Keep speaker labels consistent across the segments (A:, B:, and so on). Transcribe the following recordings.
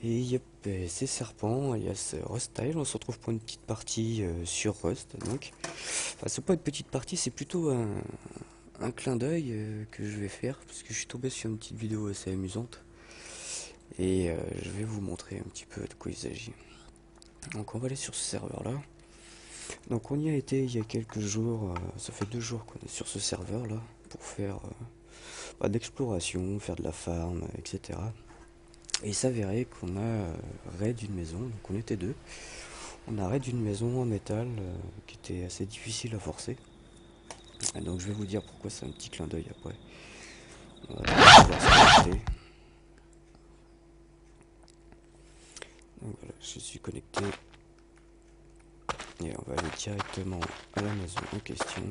A: Et yep, c'est Serpent, alias Rustyle. On se retrouve pour une petite partie sur Rust. Donc, enfin, c'est pas une petite partie, c'est plutôt un clin d'œil que je vais faire parce que je suis tombé sur une petite vidéo assez amusante et je vais vous montrer un petit peu de quoi il s'agit. Donc, on va aller sur ce serveur-là. Donc, on y a été il y a quelques jours. Ça fait 2 jours qu'on est sur ce serveur-là pour faire de l'exploration, faire de la farm, etc. Et il s'avérait qu'on a raid d'une maison, donc on était deux. On a raid d'une maison en métal qui était assez difficile à forcer. Et donc je vais vous dire pourquoi c'est un petit clin d'œil après. On va pouvoir se connecter. Donc voilà, je suis connecté. Et on va aller directement à la maison en question.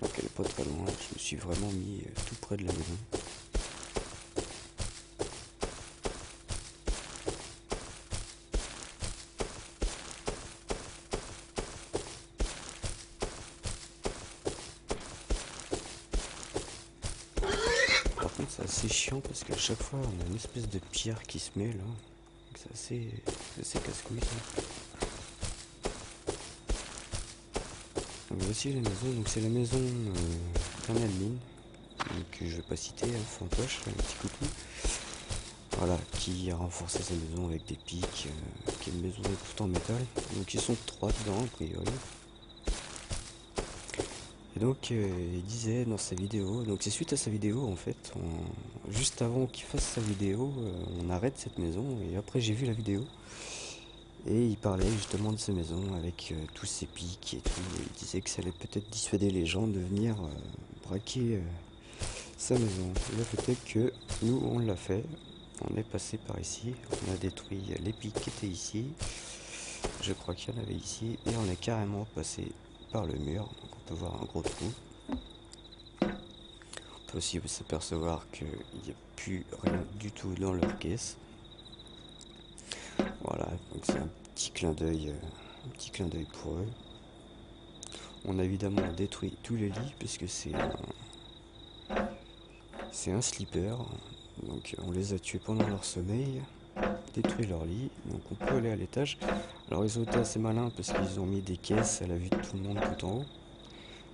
A: Donc elle est pas très loin, je me suis vraiment mis tout près de la maison. Par contre c'est assez chiant parce qu'à chaque fois on a une espèce de pierre qui se met là. C'est assez casse-couille ça. Donc voici la maison, donc c'est la maison d'un admin, donc je vais pas citer, Fantoche, un petit coucou. Voilà, qui a renforcé sa maison avec des pics, qui est une maison toute en métal. Donc ils sont 3 dedans a priori. Et donc il disait dans sa vidéo, donc c'est suite à sa vidéo en fait, juste avant qu'il fasse sa vidéo, on arrête cette maison et après j'ai vu la vidéo. Et il parlait justement de sa maison avec tous ses pics et tout. Et il disait que ça allait peut-être dissuader les gens de venir braquer sa maison. Et le fait est que nous on l'a fait. On est passé par ici. On a détruit les pics qui étaient ici. Je crois qu'il y en avait ici. Et on est carrément passé par le mur. Donc on peut voir un gros trou. On peut aussi s'apercevoir qu'il n'y a plus rien du tout dans leur caisse. Voilà, donc c'est un petit clin d'œil pour eux. On a évidemment détruit tous les lits puisque c'est un sleeper. Donc on les a tués pendant leur sommeil, détruit leur lit. Donc on peut aller à l'étage. Alors ils ont été assez malins parce qu'ils ont mis des caisses à la vue de tout le monde tout en haut.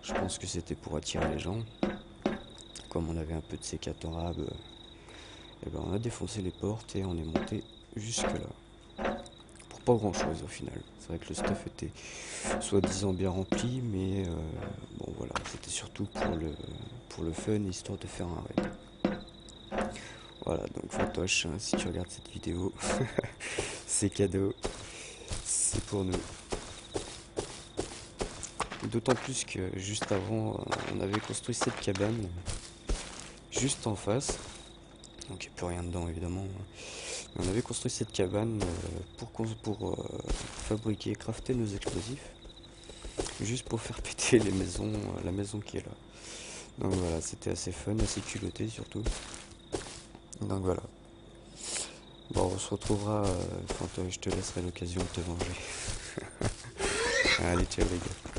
A: Je pense que c'était pour attirer les gens. Comme on avait un peu de C4 en rab, et ben on a défoncé les portes et on est monté jusque là. Pas grand chose au final. C'est vrai que le stuff était soi-disant bien rempli, mais bon voilà, c'était surtout pour le fun, histoire de faire un raid. Voilà, donc Fantoche, hein, si tu regardes cette vidéo, c'est cadeau, c'est pour nous. D'autant plus que juste avant, on avait construit cette cabane juste en face. Donc il n'y a plus rien dedans évidemment. On avait construit cette cabane pour fabriquer, crafter nos explosifs. Juste pour faire péter les maisons, la maison qui est là. Donc voilà, c'était assez fun, assez culotté surtout. Donc voilà. Bon, on se retrouvera, Fantoche, je te laisserai l'occasion de te venger. Allez, ciao les gars.